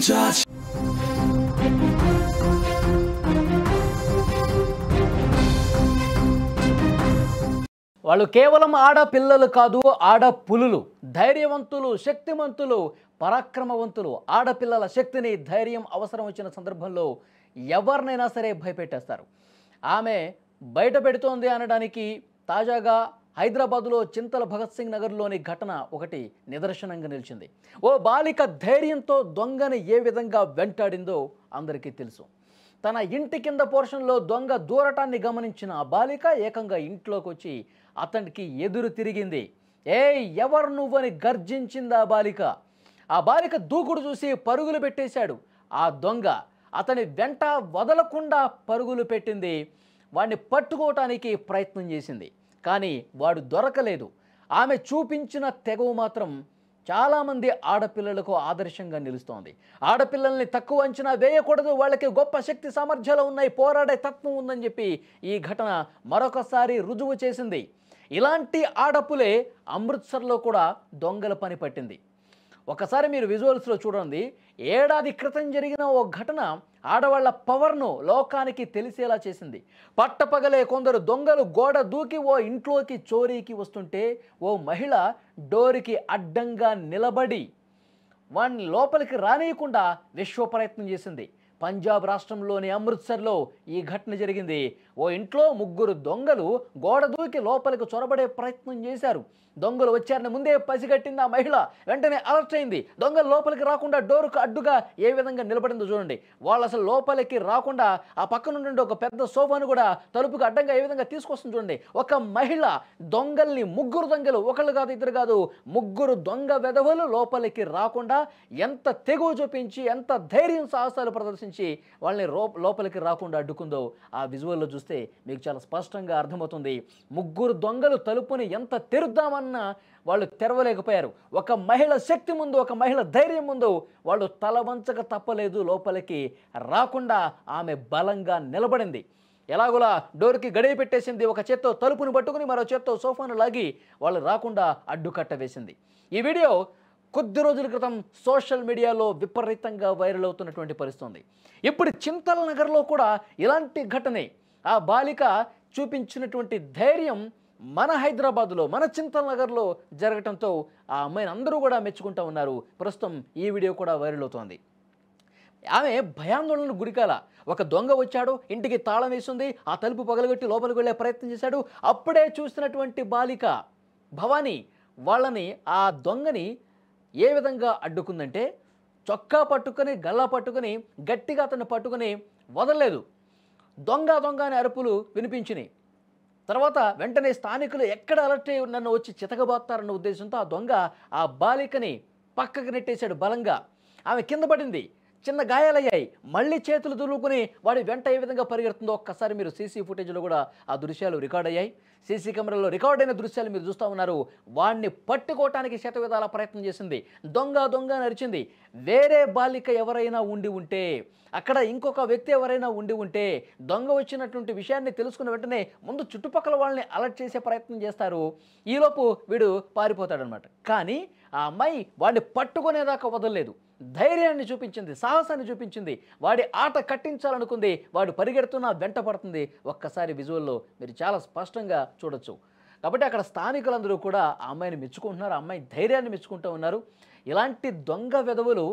touch. వాళ్ళు కేవలం ఆడపిల్లలు కాదు, ఆడపులులు, ధైర్యవంతులు, శక్తిమంతులు, పరాక్రమవంతులు. ఆడపిల్లల శక్తిని, ధైర్యం అవసరం వచ్చిన సందర్భంలో ఎవరినైనా సరే భయపెట్టేస్తారు. ఆమె బయట పెడుతోంది అనడానికి తాజాగా హైదరాబాదులో చింతల భగత్ సింగ్ నగర్లోని ఘటన ఒకటి నిదర్శనంగా నిలిచింది. ఓ బాలిక ధైర్యంతో దొంగని ఏ విధంగా వెంటాడిందో అందరికీ తెలుసు. తన ఇంటి కింద పోర్షన్లో దొంగ దూరటాన్ని గమనించిన ఆ బాలిక ఏకంగా ఇంట్లోకి వచ్చి అతనికి ఎదురు తిరిగింది. ఏయ్, ఎవరు నువ్వని గర్జించింది ఆ బాలిక. ఆ బాలిక దూకుడు చూసి పరుగులు పెట్టేశాడు. ఆ దొంగ అతని వెంట వదలకుండా పరుగులు పెట్టింది. వాడిని పట్టుకోవటానికి ప్రయత్నం చేసింది, కానీ వాడు దొరకలేదు. ఆమె చూపించిన తెగువ మాత్రం చాలామంది ఆడపిల్లలకు ఆదర్శంగా నిలుస్తోంది. ఆడపిల్లల్ని తక్కువ అంచనా వేయకూడదు, వాళ్ళకి గొప్ప శక్తి సామర్థ్యాలు ఉన్నాయి, పోరాడే తత్వం ఉందని చెప్పి ఈ ఘటన మరొకసారి రుజువు చేసింది. ఇలాంటి ఆడపులే అమృత్సర్లో కూడా దొంగల పని పట్టింది. ఒకసారి మీరు విజువల్స్లో చూడండి. ఏడాది క్రితం జరిగిన ఓ ఘటన ఆడవాళ్ల పవర్ను లోకానికి తెలిసేలా చేసింది. పట్టపగలే కొందరు దొంగలు గోడ దూకి ఓ ఇంట్లోకి చోరీకి వస్తుంటే ఓ మహిళ డోరికి అడ్డంగా నిలబడి వాడిని లోపలికి రానియకుండా విశ్వ ప్రయత్నం చేసింది. పంజాబ్ రాష్ట్రంలోని అమృత్సర్లో ఈ ఘటన జరిగింది. ఓ ఇంట్లో ముగ్గురు దొంగలు గోడ దూకి లోపలికి చొరబడే ప్రయత్నం చేశారు. దొంగలు వచ్చారని ముందే పసిగట్టింది ఆ మహిళ. వెంటనే అలర్ట్ అయింది. దొంగలు లోపలికి రాకుండా డోరుకు అడ్డుగా ఏ విధంగా నిలబడిందో చూడండి. వాళ్ళు అసలు లోపలికి రాకుండా ఆ పక్కన నుండి ఒక పెద్ద సోఫాను కూడా తలుపుకు అడ్డంగా ఏ విధంగా తీసుకొస్తుంది చూడండి. ఒక మహిళ దొంగల్ని, ముగ్గురు దొంగలు, ఒకళ్ళు కాదు, ఇద్దరు కాదు, ముగ్గురు దొంగ వెధవలు లోపలికి రాకుండా ఎంత తెగువ చూపించి, ఎంత ధైర్యం సాహసాలు ప్రదర్శించి వాళ్ళని లోపలికి రాకుండా అడ్డుకుందో ఆ విజువల్లో చూస్తే మీకు చాలా స్పష్టంగా అర్థమవుతుంది. ముగ్గురు దొంగలు తలుపుని ఎంత తెరుద్దామన్నా వాళ్ళు తెరవలేకపోయారు. ఒక మహిళ శక్తి ముందు, ఒక మహిళ ధైర్యం ముందు వాళ్ళు తల వంచక తప్పలేదు. లోపలికి రాకుండా ఆమె బలంగా నిలబడింది. ఎలాగోలా డోర్కి గడియ పెట్టేసింది. ఒక చేత్తో తలుపుని పట్టుకుని మరో చేత్తో సోఫాను లాగి వాళ్ళు రాకుండా అడ్డుకట్ట వేసింది. ఈ వీడియో కొద్ది రోజుల క్రితం సోషల్ మీడియాలో విపరీతంగా వైరల్ అవుతున్నటువంటి పరిస్థితి. ఇప్పుడు చింతల నగర్లో కూడా ఇలాంటి ఘటనే. ఆ బాలిక చూపించినటువంటి ధైర్యం మన హైదరాబాదులో, మన చింతల నగర్లో జరగటంతో ఆ అమ్మాయిని అందరూ కూడా మెచ్చుకుంటూ ఉన్నారు. ప్రస్తుతం ఈ వీడియో కూడా వైరల్ అవుతోంది. ఆమె భయాందోళనకు గురికాల. ఒక దొంగ వచ్చాడు, ఇంటికి తాళం వేసింది, ఆ తలుపు పగలగొట్టి లోపలికి వెళ్ళే ప్రయత్నం చేశాడు. అప్పుడే చూసినటువంటి బాలిక భవానీ వాళ్ళని, ఆ దొంగని ఏ విధంగా అడ్డుకుందంటే చొక్కా పట్టుకొని, గల్లా పట్టుకొని గట్టిగా అతన్ని పట్టుకొని వదలలేదు. దొంగ దొంగ అనే అరుపులు వినిపించినాయి. తర్వాత వెంటనే స్థానికులు ఎక్కడ అలర్ట్ అయ్యి నన్ను వచ్చి చితకబాస్తారన్న ఉద్దేశంతో ఆ దొంగ ఆ బాలికని పక్కకు నెట్టేశాడు బలంగా. ఆమె కింద పడింది, చిన్న గాయాలయ్యాయి. మళ్ళీ చేతులు దులుపుకుని వాడి వెంట ఏ విధంగా పరిగెడుతుందో ఒక్కసారి మీరు సీసీ ఫుటేజ్లో కూడా ఆ దృశ్యాలు రికార్డ్ అయ్యాయి. సీసీ కెమెరాలో రికార్డ్ అయిన దృశ్యాలు మీరు చూస్తూ ఉన్నారు. వాడిని పట్టుకోవటానికి శతవిధాల ప్రయత్నం చేసింది. దొంగ దొంగ నరిచింది. వేరే బాలిక ఎవరైనా ఉండి ఉంటే, అక్కడ ఇంకొక వ్యక్తి ఎవరైనా ఉండి ఉంటే దొంగ వచ్చినటువంటి విషయాన్ని తెలుసుకున్న వెంటనే ముందు చుట్టుపక్కల వాళ్ళని అలర్ట్ చేసే ప్రయత్నం చేస్తారు. ఈలోపు వీడు పారిపోతాడనమాట. కానీ ఆ అమ్మాయి వాడిని పట్టుకునేదాకా వదలలేదు. ధైర్యాన్ని చూపించింది, సాహసాన్ని చూపించింది. వాడి ఆట కట్టించాలనుకుంది. వాడు పరిగెడుతున్నా వెంట పడుతుంది. ఒక్కసారి విజువల్లో మీరు చాలా స్పష్టంగా చూడొచ్చు. కాబట్టి అక్కడ స్థానికులందరూ కూడా ఆ అమ్మాయిని మెచ్చుకుంటున్నారు, ఆ అమ్మాయి ధైర్యాన్ని మెచ్చుకుంటూ ఉన్నారు. ఇలాంటి దొంగ వెధవులు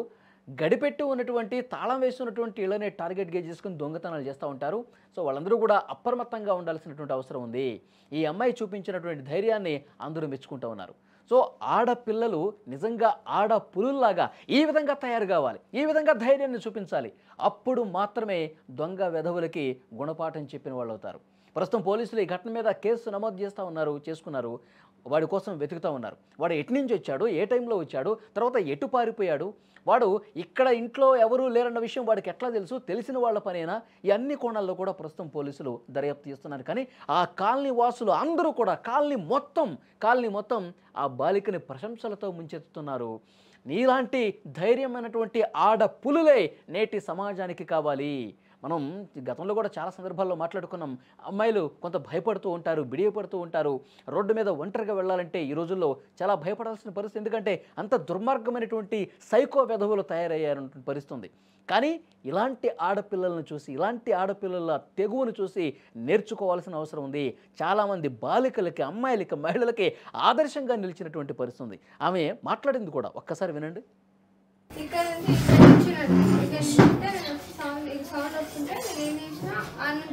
గడిపెట్టి ఉన్నటువంటి, తాళం వేసి ఉన్నటువంటి ఇళ్ళనే టార్గెట్గా చేసుకుని దొంగతనాలు చేస్తూ ఉంటారు. సో వాళ్ళందరూ కూడా అప్రమత్తంగా ఉండాల్సినటువంటి అవసరం ఉంది. ఈ అమ్మాయి చూపించినటువంటి ధైర్యాన్ని అందరూ మెచ్చుకుంటూ ఉన్నారు. సో ఆడపిల్లలు నిజంగా ఆడపులుల్లాగా ఈ విధంగా తయారు కావాలి, ఈ విధంగా ధైర్యాన్ని చూపించాలి. అప్పుడు మాత్రమే దొంగ వెధవులకి గుణపాఠం చెప్పిన వాళ్ళు అవుతారు. ప్రస్తుతం పోలీసులు ఈ ఘటన మీద కేసు నమోదు చేసుకున్నారు. వాడి కోసం వెతుకుతూ ఉన్నారు. వాడు ఎటు నుంచి వచ్చాడు, ఏ టైంలో వచ్చాడు, తర్వాత ఎటు పారిపోయాడు, వాడు ఇక్కడ ఇంట్లో ఎవరూ లేరన్న విషయం వాడికి ఎట్లా తెలుసు, తెలిసిన వాళ్ళ పనేనా, ఈ అన్ని కోణాల్లో కూడా ప్రస్తుతం పోలీసులు దర్యాప్తు చేస్తున్నారు. కానీ ఆ కాలనీ వాసులు అందరూ కూడా కాలనీ మొత్తం ఆ బాలికని ప్రశంసలతో ముంచెత్తుతున్నారు. నీలాంటి ధైర్యమైనటువంటి ఆడపులులే నేటి సమాజానికి కావాలి. మనం గతంలో కూడా చాలా సందర్భాల్లో మాట్లాడుకున్నాం. అమ్మాయిలు కొంత భయపడుతూ ఉంటారు, బిడియపడుతూ ఉంటారు. రోడ్డు మీద ఒంటరిగా వెళ్ళాలంటే ఈ రోజుల్లో చాలా భయపడాల్సిన పరిస్థితి. ఎందుకంటే అంత దుర్మార్గమైనటువంటి సైకో వెధవులు తయారయ్యారన్నటువంటి పరిస్థితి ఉంది. కానీ ఇలాంటి ఆడపిల్లలను చూసి, ఇలాంటి ఆడపిల్లల తెగువను చూసి నేర్చుకోవాల్సిన అవసరం ఉంది. చాలామంది బాలికలకి, అమ్మాయిలకి, మహిళలకి ఆదర్శంగా నిలిచినటువంటి పరిస్థితి ఉంది. ఆమె మాట్లాడింది కూడా ఒక్కసారి వినండి. ఇక్కడ సౌండ్ వస్తుంటే నేను ఏం చేసిన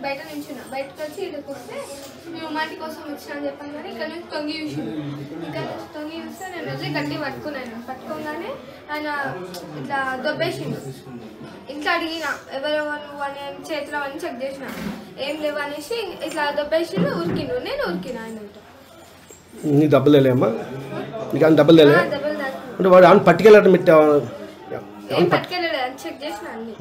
బయట నించున్నా. బయటకు వచ్చి ఇక్కడికి వస్తే మేము మాటి కోసం వచ్చినా అని చెప్పాను. కానీ ఇక్కడ నుంచి తొంగి చూసిన. ఇక్కడ నుంచి తొంగి చూస్తే నేను వచ్చి గట్టి పట్టుకున్నాను. పట్టుకోగానే ఆయన ఇట్లా దొబ్బేసిండు. ఇట్లా అడిగిన ఎవరెవరు నువ్వు అని చేతిలో అని చెక్ చేసిన. ఏం లేవు అనేసి ఇట్లా దొబ్బేసిండు. ఉరికిండు. నేను ఉరికిన ఆయన. నీ డబ్బులు వెళ్ళామా? నీకు ఆయన డబ్బులు వెళ్ళా? డబ్బులు దాకా అంటే వాడు పట్టుకెళ్ళాడు. పట్టుకెళ్ళాడు అని చెక్ చేసిన అన్ని.